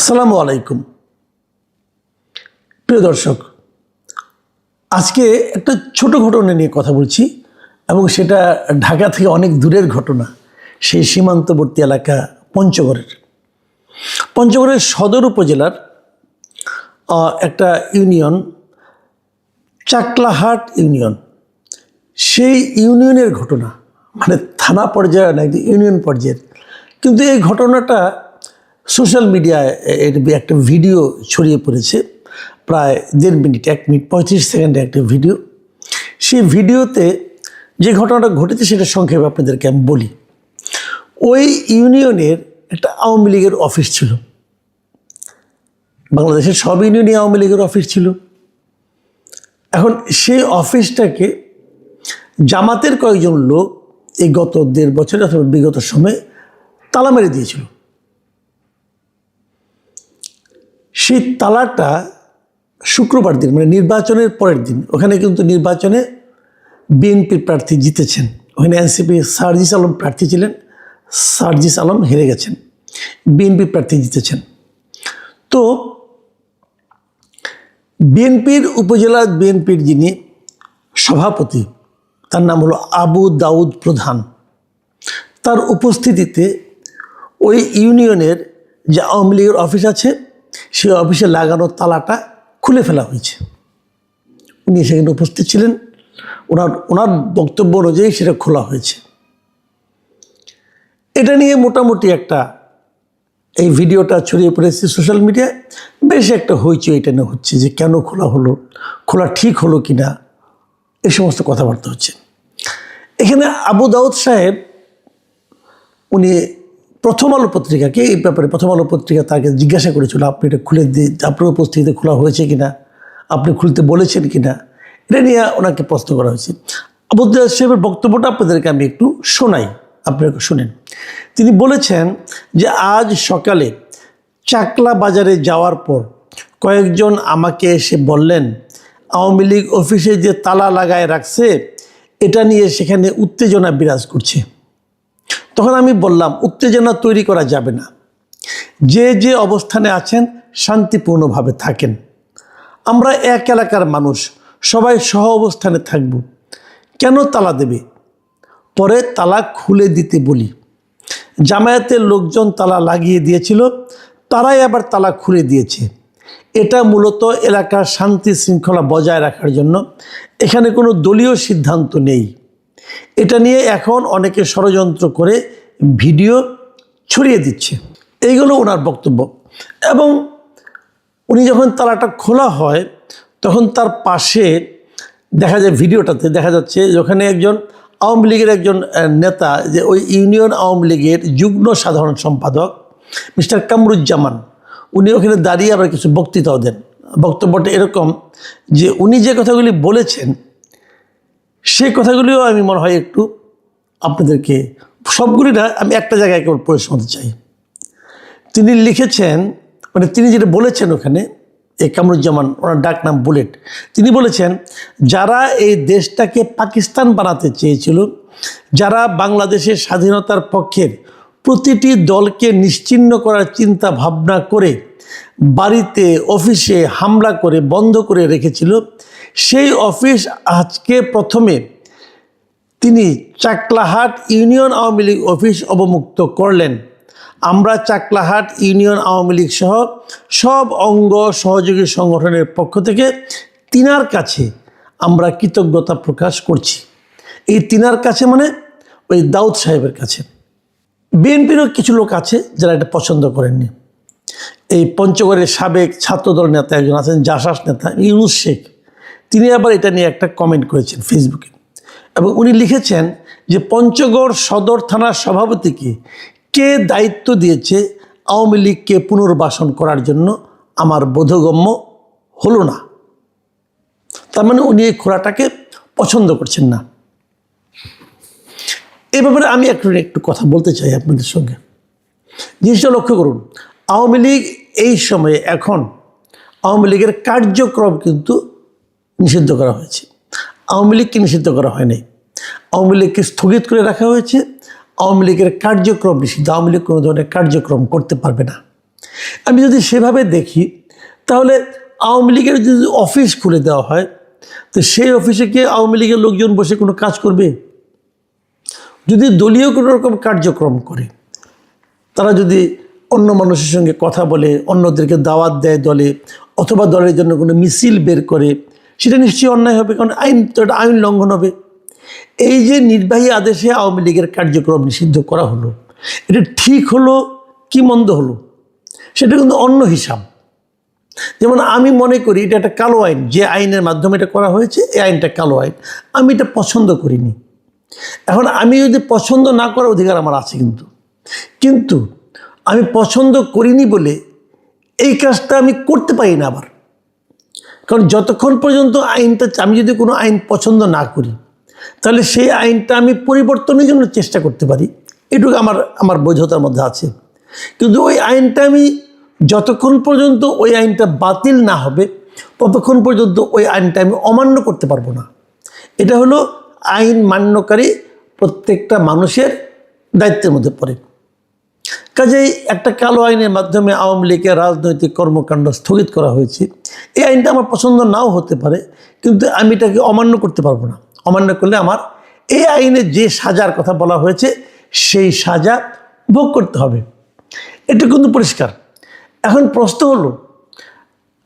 আসসালামু আলাইকুম প্রিয় দর্শক, আজকে একটা ছোট ঘটনা নিয়ে কথা বলছি এবং সেটা ঢাকা থেকে অনেক দূরের ঘটনা। সেই সীমান্তবর্তী এলাকা পঞ্চগড়ের সদর উপজেলার একটা ইউনিয়ন, চাকলাহাট ইউনিয়ন। সেই ইউনিয়নের ঘটনা, মানে থানা পর্যায়ে না, ইউনিয়ন পর্যায়ের। কিন্তু এই ঘটনাটা সোশ্যাল মিডিয়ায় এর একটা ভিডিও ছড়িয়ে পড়েছে, প্রায় 1.5 মিনিট, 1 মিনিট 35 সেকেন্ডের একটা ভিডিও। সেই ভিডিওতে যে ঘটনাটা ঘটেছে সেটা সংক্ষেপে আপনাদেরকে আমি বলি। ওই ইউনিয়নের একটা আওয়ামী লীগের অফিস ছিল। বাংলাদেশের সব ইউনিয়নে আওয়ামী লীগের অফিস ছিল। এখন সেই অফিসটাকে জামাতের কয়েকজন লোক এই গত 1.5 বছর অথবা বিগত সময়ে তালা মেরে দিয়েছিল। সেই তালাটা শুক্রবার দিন, মানে নির্বাচনের পরের দিন, ওখানে কিন্তু নির্বাচনে বিএনপির প্রার্থী জিতেছেন। ওখানে এনসিপি সার্জিস আলম প্রার্থী ছিলেন, সার্জিস আলম হেরে গেছেন, বিএনপি প্রার্থী জিতেছেন। তো বিএনপির উপজেলা বিএনপির যিনি সভাপতি, তার নাম হলো আবু দাউদ প্রধান, তার উপস্থিতিতে ওই ইউনিয়নের যে আওয়ামী লীগের অফিস আছে সেই অফিসে লাগানো তালাটা খুলে ফেলা হয়েছে। উনি সেখানে উপস্থিত ছিলেন, ওনার বক্তব্য অনুযায়ী সেটা খোলা হয়েছে। এটা নিয়ে মোটামুটি একটা এই ভিডিওটা ছড়িয়ে পড়েছে সোশ্যাল মিডিয়ায়। বেশ একটা হইচই এটা নিয়ে হচ্ছে যে কেন খোলা হলো, খোলা ঠিক হলো কি না, এই সমস্ত কথাবার্তা হচ্ছে। এখানে আবু দাউদ সাহেব উনি প্রথম আলো পত্রিকাকে এই ব্যাপারে, প্রথম আলো পত্রিকা তাকে জিজ্ঞাসা করেছিল, আপনি এটা খুলে দিয়ে, আপনার উপস্থিতিতে খোলা হয়েছে কিনা, আপনি খুলতে বলেছেন কিনা, এটা নিয়ে ওনাকে প্রশ্ন করা হয়েছে। আবু দাউদ সাহেবের বক্তব্যটা আপনাদেরকে আমি একটু শোনাই, আপনারা শুনেন। তিনি বলেছেন যে আজ সকালে চাকলা বাজারে যাওয়ার পর কয়েকজন আমাকে এসে বললেন আওয়ামী লীগ অফিসে যে তালা লাগায় রাখছে এটা নিয়ে সেখানে উত্তেজনা বিরাজ করছে। তখন আমি বললাম, উত্তেজনা তৈরি করা যাবে না, যে যে অবস্থানে আছেন শান্তিপূর্ণভাবে থাকেন। আমরা এক এলাকার মানুষ, সবাই সহ অবস্থানে থাকব, কেন তালা দেবে? পরে তালা খুলে দিতে বলি। জামায়াতের লোকজন তালা লাগিয়ে দিয়েছিল, তারাই আবার তালা খুলে দিয়েছে। এটা মূলত এলাকার শান্তি শৃঙ্খলা বজায় রাখার জন্য, এখানে কোনো দলীয় সিদ্ধান্ত নেই। এটা নিয়ে এখন অনেকে ষড়যন্ত্র করে ভিডিও ছড়িয়ে দিচ্ছে। এইগুলো ওনার বক্তব্য। এবং উনি যখন তালাটা খোলা হয় তখন তার পাশে দেখা যায়, ভিডিওটাতে দেখা যাচ্ছে যেখানে একজন আওয়ামী লীগের একজন নেতা, যে ওই ইউনিয়ন আওয়ামী লীগের যুগ্ম সাধারণ সম্পাদক মিস্টার কামরুজ্জামান, উনি ওখানে দাঁড়িয়ে আবার কিছু বক্তৃতাও দেন। বক্তব্যটা এরকম যে উনি যে কথাগুলি বলেছেন সেই কথাগুলিও আমি মনে হয় একটু আপনাদেরকে, সবগুলি না, আমি একটা জায়গায় কেবল পড়ে শোনাতে চাই। তিনি লিখেছেন, মানে তিনি যেটা বলেছেন ওখানে, এই কামরুজ্জামান, ওনার ডাক নাম বুলেট, তিনি বলেছেন যারা এই দেশটাকে পাকিস্তান বানাতে চেয়েছিল, যারা বাংলাদেশের স্বাধীনতার পক্ষের প্রতিটি দলকে নিশ্চিহ্ন করার চিন্তা ভাবনা করে বাড়িতে অফিসে হামলা করে বন্ধ করে রেখেছিল, সেই অফিস আজকে প্রথমে তিনি চাকলাহাট ইউনিয়ন আওয়ামী লীগ অফিস অবমুক্ত করলেন। আমরা চাকলাহাট ইউনিয়ন আওয়ামী লীগ সহ সব অঙ্গ সহযোগী সংগঠনের পক্ষ থেকে তিনার কাছে আমরা কৃতজ্ঞতা প্রকাশ করছি। এই তিনার কাছে মানে ওই দাউদ সাহেবের কাছে। বিএনপিরও কিছু লোক আছে যারা এটা পছন্দ করেননি। এই পঞ্চগড়ের সাবেক ছাত্রদল নেতা একজন আছেন, জাসাস নেতা ইউনুস শেখ, তিনি আবার এটা নিয়ে একটা কমেন্ট করেছেন ফেসবুকে। এবং উনি লিখেছেন যে পঞ্চগড় সদর থানার সভাপতিকে কে দায়িত্ব দিয়েছে আওয়ামী লীগকে পুনর্বাসন করার জন্য আমার বোধগম্য হলো না। তার মানে উনি এই খোলাটাকে পছন্দ করছেন না। এই ব্যাপারে আমি একটু কথা বলতে চাই আপনাদের সঙ্গে। জিনিসটা লক্ষ্য করুন, আওয়ামী লীগ এই সময়ে, এখন আওয়ামী লীগের কার্যক্রম কিন্তু নিষিদ্ধ করা হয়েছে, আওয়ামী লীগকে নিষিদ্ধ করা হয়নি। আওয়ামী লীগকে স্থগিত করে রাখা হয়েছে। আওয়ামী লীগের কার্যক্রম নিষিদ্ধ, আওয়ামী লীগ কোনো ধরনের কার্যক্রম করতে পারবে না। আমি যদি সেভাবে দেখি তাহলে আওয়ামী লীগের যদি অফিস খুলে দেওয়া হয় তো সেই অফিসে কি আওয়ামী লীগের লোকজন বসে কোনো কাজ করবে? যদি দলীয় কোনো রকম কার্যক্রম করে, তারা যদি অন্য মানুষের সঙ্গে কথা বলে, অন্যদেরকে দাওয়াত দেয় দলে, অথবা দলের জন্য কোনো মিছিল বের করে, সেটা নিশ্চয়ই অন্যায় হবে, কারণ আইন তো এটা আইন লঙ্ঘন হবে। এই যে নির্বাহী আদেশে আওয়ামী লীগের কার্যক্রম নিষিদ্ধ করা হলো, এটা ঠিক হলো কি মন্দ হলো, সেটা কিন্তু অন্য হিসাব। যেমন আমি মনে করি এটা একটা কালো আইন, যে আইনের মাধ্যমে এটা করা হয়েছে এই আইনটা কালো আইন, আমি এটা পছন্দ করিনি। এখন আমি যদি পছন্দ না করার অধিকার আমার আছে, কিন্তু আমি পছন্দ করিনি বলে এই কাজটা আমি করতে পারি না আবার। কারণ যতক্ষণ পর্যন্ত আইনটা, আমি যদি কোনো আইন পছন্দ না করি তাহলে সেই আইনটা আমি পরিবর্তনের জন্য চেষ্টা করতে পারি, এটুকু আমার বোঝতার মধ্যে আছে। কিন্তু ওই আইনটা আমি যতক্ষণ পর্যন্ত ওই আইনটা বাতিল না হবে ততক্ষণ পর্যন্ত ওই আইনটা আমি অমান্য করতে পারবো না। এটা হলো আইন মান্যকারী প্রত্যেকটা মানুষের দায়িত্বের মধ্যে পড়ে। কাজেই একটা কালো আইনের মাধ্যমে আওয়ামী লীগের রাজনৈতিক কর্মকাণ্ড স্থগিত করা হয়েছে, এই আইনটা আমার পছন্দ নাও হতে পারে, কিন্তু আমি এটাকে অমান্য করতে পারবো না। অমান্য করলে আমার এই আইনে যে সাজার কথা বলা হয়েছে সেই সাজা ভোগ করতে হবে, এটা কিন্তু পরিষ্কার। এখন প্রশ্ন হলো,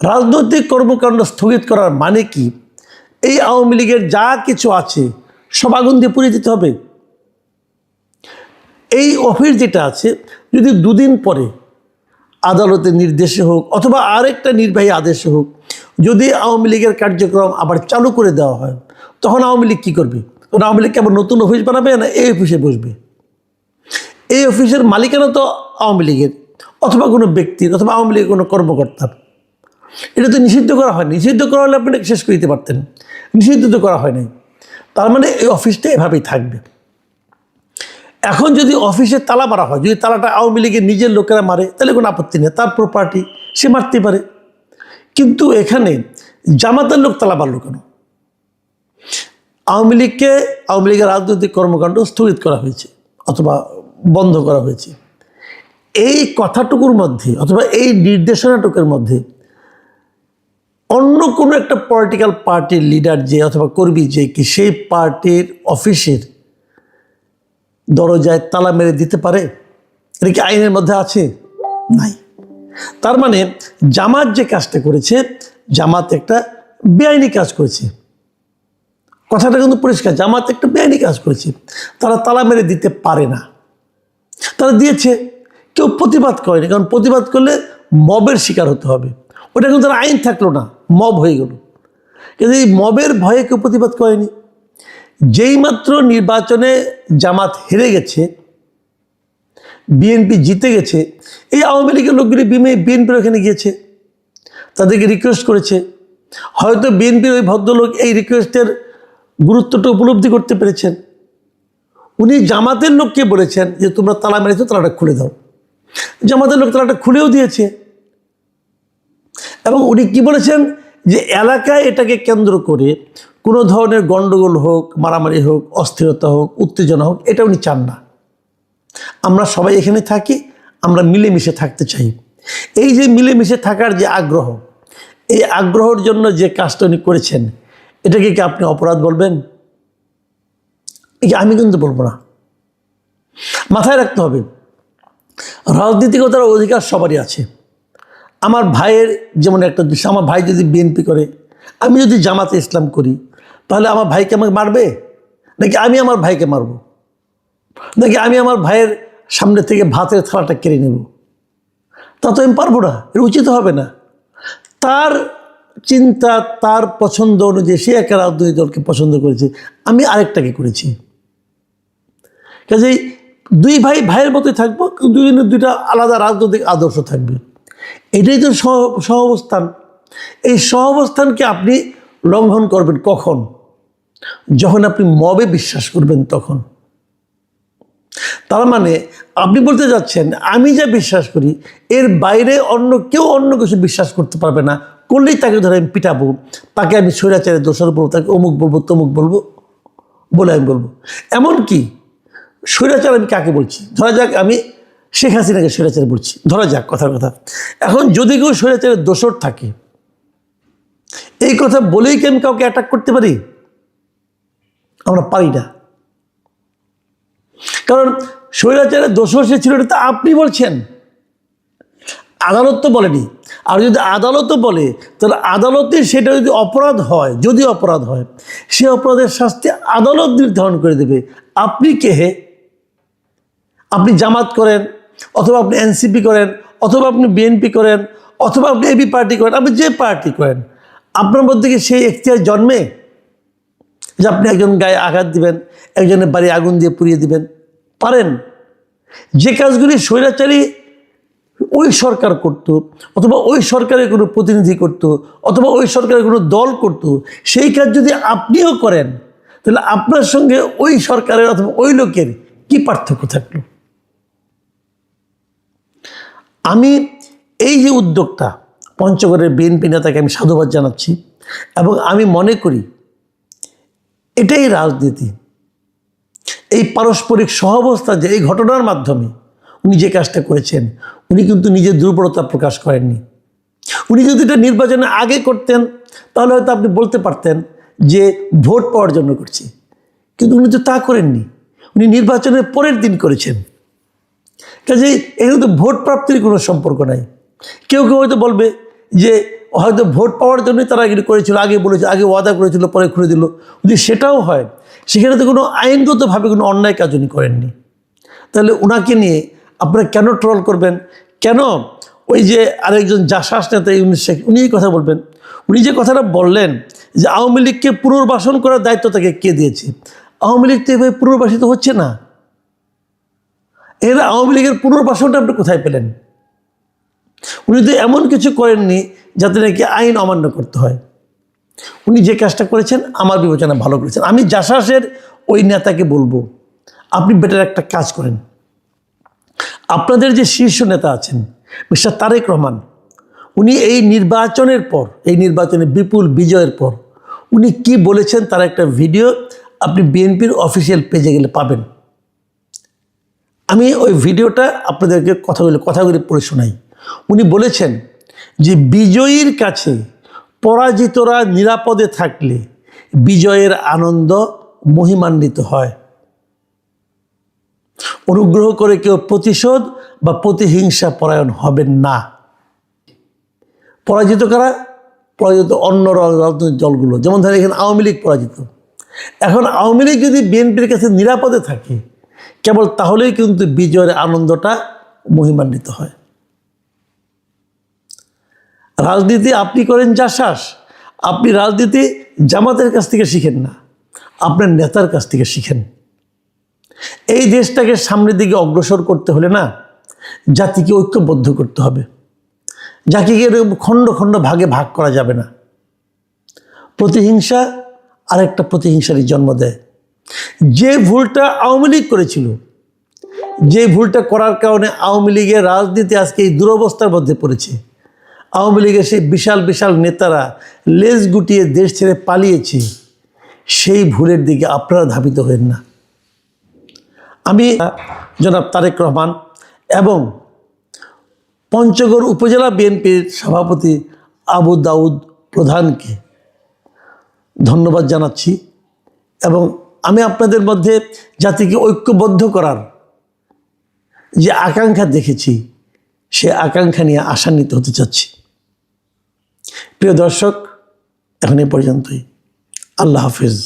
রাজনৈতিক কর্মকাণ্ড স্থগিত করার মানে কি এই আওয়ামী লীগের যা কিছু আছে সব আগুন দিয়ে পুড়িয়ে দিতে হবে? এই অফিস যেটা আছে, যদি দুদিন পরে আদালতের নির্দেশে হোক অথবা আরেকটা নির্বাহী আদেশে হোক যদি আওয়ামী লীগের কার্যক্রম আবার চালু করে দেওয়া হয়, তখন আওয়ামী লীগ কী করবে? তখন আওয়ামী লীগ আবার নতুন অফিস বানাবে, না এই অফিসে বসবে? এই অফিসের মালিকানা তো আওয়ামী লীগের অথবা কোনো ব্যক্তির অথবা আওয়ামী লীগের কোনো কর্মকর্তার। এটা তো নিষিদ্ধ করা হয়নি। নিষিদ্ধ করা হলে আপনি শেষ করে দিতে পারতেন, নিষিদ্ধ তো করা হয়নি। তার মানে এই অফিসটা এভাবেই থাকবে। এখন যদি অফিসে তালা মারা হয়, যদি তালাটা আওয়ামী লীগের নিজের লোকেরা মারে তাহলে কোনো আপত্তি নেই, তার প্রপার্টি, সে মারতে পারে। কিন্তু এখানে জামাতের লোক তালা মারল কেন? আওয়ামী লীগের রাজনৈতিক কর্মকাণ্ড স্থগিত করা হয়েছে অথবা বন্ধ করা হয়েছে, এই কথাটুকুর মধ্যে অথবা এই নির্দেশনাটুকুর মধ্যে অন্য কোনো একটা পলিটিক্যাল পার্টির লিডার যে অথবা কর্মী যে কি সেই পার্টির অফিসের দরজায় তালা মেরে দিতে পারে? এটা কি আইনের মধ্যে আছে? নাই। তার মানে জামাত যে কাজটা করেছে, জামাত একটা বেআইনি কাজ করেছে, কথাটা কিন্তু পরিষ্কার। জামাত একটা বেআইনি কাজ করেছে, তারা তালা মেরে দিতে পারে না। তারা দিয়েছে, কেউ প্রতিবাদ করেনি, কারণ প্রতিবাদ করলে মবের শিকার হতে হবে। ওটা কিন্তু তার আইন থাকলো না, মব হয়ে গেল। কিন্তু এই মবের ভয়ে কেউ প্রতিবাদ করেনি। যেই মাত্র নির্বাচনে জামাত হেরে গেছে, বিএনপি জিতে গেছে, এই আওয়ামী লীগের লোকগুলি বিএনপির ওখানে গিয়েছে, তাদেরকে রিকোয়েস্ট করেছে। হয়তো বিএনপির ওই ভদ্রলোক এই রিকোয়েস্টের গুরুত্বটা উপলব্ধি করতে পেরেছেন। উনি জামাতের লোককে বলেছেন যে তোমরা তালা মেরেছো, তালাটা খুলে দাও। জামাতের লোক তালাটা খুলেও দিয়েছে। এবং উনি কি বলেছেন যে এলাকায় এটাকে কেন্দ্র করে কোনো ধরনের গণ্ডগোল হোক, মারামারি হোক, অস্থিরতা হোক, উত্তেজনা হোক, এটা উনি চান না। আমরা সবাই এখানে থাকি, আমরা মিলেমিশে থাকতে চাই। এই যে মিলেমিশে থাকার যে আগ্রহ, এই আগ্রহের জন্য যে কাজটা উনি করেছেন, এটাকে কি আপনি অপরাধ বলবেন? আমি কিন্তু বলবো না। মাথায় রাখতে হবে, রাজনীতিগতার অধিকার সবারই আছে। আমার ভাইয়ের যেমন একটা দৃশ্য, আমার ভাই যদি বিএনপি করে, আমি যদি জামাতে ইসলাম করি, তাহলে আমার ভাইকে আমাকে মারবে? নাকি আমি আমার ভাইকে মারব? নাকি আমি আমার ভাইয়ের সামনে থেকে ভাতের থালাটা কেড়ে নেব? তা তো আমি পারবো না, এটা উচিত হবে না। তার চিন্তা, তার পছন্দ অনুযায়ী সে একটা রাজনৈতিক দলকে পছন্দ করেছে, আমি আরেকটাকে করেছি। কাজেই দুই ভাই ভাইয়ের মতোই থাকবো, দুজনের দুইটা আলাদা রাজনৈতিক আদর্শ থাকবে। এটাই তো সহাবস্থান। এই সহাবস্থানকে আপনি লঙ্ঘন করবেন কখন? যখন আপনি মবে বিশ্বাস করবেন তখন। তার মানে আপনি বলতে যাচ্ছেন আমি যা বিশ্বাস করি এর বাইরে অন্য কেউ অন্য কিছু বিশ্বাস করতে পারবে না, করলেই তাকে ধরে আমি পিটাবো, তাকে আমি স্বৈরাচারের দোষর বলবো, তাকে অমুক বলবো, তমুক বলবো বলে আমি বলবো। এমনকি স্বৈরাচার আমি কাকে বলছি? ধরা যাক আমি শেখ হাসিনাকে স্বৈরাচার বলছি, ধরা যাক কথার কথা। এখন যদি কেউ স্বৈরাচারের দোষর থাকে, এই কথা বলেই কি আমি কাউকে অ্যাটাক করতে পারি? আমরা পারি না। কারণ স্বৈরাচারের দোষর সে ছিল, এটা তো আপনি বলছেন, আদালত তো বলেনি। আর যদি আদালতও বলে, তাহলে আদালতে সেটা যদি অপরাধ হয়, যদি অপরাধ হয়, সে অপরাধের শাস্তি আদালত নির্ধারণ করে দেবে। আপনি কে হে? আপনি জামাত করেন, অথবা আপনি এনসিপি করেন, অথবা আপনি বিএনপি করেন, অথবা আপনি এবি পার্টি করেন, আপনি যে পার্টি করেন, আপনার মধ্যে কি সেই এখতিয়ার জন্মে যে আপনি একজন গায়ে আঘাত দিবেন, একজনের বাড়ি আগুন দিয়ে পুড়িয়ে দিবেন? পারেন? যে কাজগুলি স্বৈরাচারী ওই সরকার করত, অথবা ওই সরকারের কোনো প্রতিনিধি করত, অথবা ওই সরকারের কোনো দল করত, সেই কাজ যদি আপনিও করেন, তাহলে আপনার সঙ্গে ওই সরকারের অথবা ওই লোকের কি পার্থক্য থাকলো? আমি এই যে উদ্যোগটা, পঞ্চগড়ের বিএনপি নেতাকে আমি সাধুবাদ জানাচ্ছি, এবং আমি মনে করি এটাই রাজনীতি। এই পারস্পরিক সহাবস্থা, যে এই ঘটনার মাধ্যমে উনি যে কাজটা করেছেন, উনি কিন্তু নিজের দুর্বলতা প্রকাশ করেননি। উনি যদি এটা নির্বাচনের আগে করতেন, তাহলে হয়তো আপনি বলতে পারতেন যে ভোট পাওয়ার জন্য করছি, কিন্তু উনি তো তা করেননি। উনি নির্বাচনের পরের দিন করেছেন। কাজেই এখানে তো ভোট প্রাপ্তির কোনো সম্পর্ক নাই। কেউ কেউ হয়তো বলবে যে হয়তো ভোট পাওয়ার জন্যই তারা এগুলো করেছিল, আগে বলেছিল, আগে ওয়াদা করেছিল, পরে খুলে দিল। যদি সেটাও হয়, সেখানে তো কোনো আইনগতভাবে কোনো অন্যায় কাজ উনি করেননি। তাহলে ওনাকে নিয়ে আপনারা কেন ট্রল করবেন? কেন ওই যে আরেকজন জাসাস নেতা ইউনুস শেখ, উনি এই কথা বলবেন? উনি যে কথাটা বললেন যে আওয়ামী লীগকে পুনর্বাসন করার দায়িত্ব তাকে কে দিয়েছে? আওয়ামী লীগ তো এভাবে পুনর্বাসিত হচ্ছে না। এর আওয়ামী লীগের পুনর্বাসনটা আপনি কোথায় পেলেন? উনি তো এমন কিছু করেননি যাতে নাকি আইন অমান্য করতে হয়। উনি যে কাজটা করেছেন আমার বিবেচনা ভালো করেছেন। আমি জাসাসের ওই নেতাকে বলবো, আপনি বেটার একটা কাজ করেন। আপনাদের যে শীর্ষ নেতা আছেন মিস্টার তারেক রহমান, উনি এই নির্বাচনের পর, এই নির্বাচনে বিপুল বিজয়ের পর উনি কি বলেছেন তার একটা ভিডিও আপনি বিএনপির অফিসিয়াল পেজে গেলে পাবেন। আমি ওই ভিডিওটা আপনাদেরকে কথাগুলি পড়ে শোনাই। উনি বলেছেন যে বিজয়ীর কাছে পরাজিতরা নিরাপদে থাকলে বিজয়ের আনন্দ মহিমান্বিত হয়। অনুগ্রহ করে কেউ প্রতিশোধ বা প্রতিহিংসা পরায়ণ হবেন না। পরাজিত কারা? পরাজিত অন্য রাজনৈতিক দলগুলো, যেমন ধরেন এখানে আওয়ামী লীগ পরাজিত। এখন আওয়ামী লীগ যদি বিএনপির কাছে নিরাপদে থাকে, কেবল তাহলেই কিন্তু বিজয়ের আনন্দটা মহিমান্বিত হয়। রাজনীতি আপনি করেন জাসাস, আপনি রাজনীতি জামাতের কাছ থেকে শিখেন না, আপনার নেতার কাছ থেকে শিখেন। এই দেশটাকে সামনের দিকে অগ্রসর করতে হলে না, জাতিকে ঐক্যবদ্ধ করতে হবে। জাতিকে খণ্ড খণ্ড ভাগে ভাগ করা যাবে না। প্রতিহিংসা আরেকটা প্রতিহিংসারই জন্ম দেয়। যে ভুলটা আওয়ামী লীগ করেছিল, যে ভুলটা করার কারণে আওয়ামী লীগের রাজনীতি আজকে এই দুরবস্থার মধ্যে পড়েছে, আওয়ামী লীগের সেই বিশাল বিশাল নেতারা লেজ গুটিয়ে দেশ ছেড়ে পালিয়েছে, সেই ভুলের দিকে আপনারা ধাবিত হবেন না। আমি জনাব তারেক রহমান এবং পঞ্চগড় উপজেলা বিএনপির সভাপতি আবু দাউদ প্রধানকে ধন্যবাদ জানাচ্ছি, এবং আমি আপনাদের মধ্যে জাতিকে ঐক্যবদ্ধ করার যে আকাঙ্ক্ষা দেখেছি, সে আকাঙ্ক্ষা নিয়ে আশান্বিত হতে চাচ্ছি। প্রিয় দর্শক, এখন এই পর্যন্তই। আল্লাহ হাফেজ।